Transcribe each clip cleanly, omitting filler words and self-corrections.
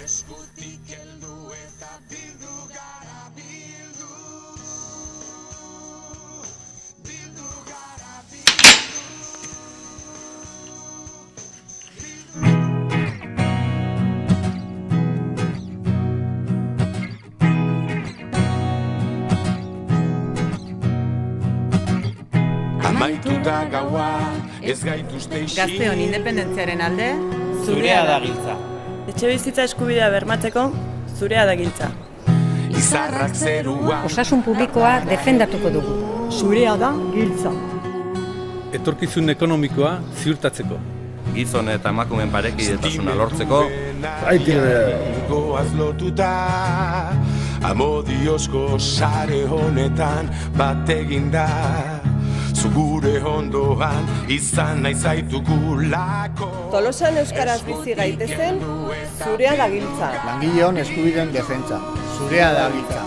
Eskutik heldu eta bildu gara bildu. Bildu gara amaitu da gaua, ez gaituzte isi. Gazteon independentziaren alde, zurea da giltza. Etxebizitza eskubidea bermatzeko, zurea da giltza. Izarrak zerua. Osasun publikoa defendatuko dugu. Zurea da giltza. Etorkizun ekonomikoa ziurtatzeko. Gizon eta emakumeen parekidetasuna lortzeko. Goaz lotuta, amodiozko sare honetan bat eginda. Zugure ondoan izan nahi zaitugulako. Tolosan euskaraz bizi gaitezen, zurea da giltza. Langileon eskubideen defentsa, zurea da giltza.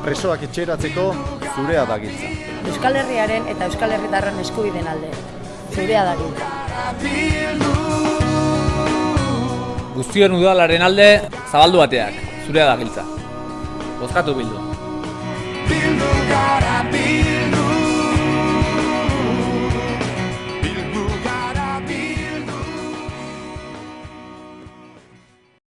Presoak etxeratzeko, zurea da giltza. Euskal Herriaren eta Euskal Herritarren eskubideen alde, zurea da giltza. Guztion udalaren alde, zabaldu bateak, zurea da giltza. Bozkatu bildu.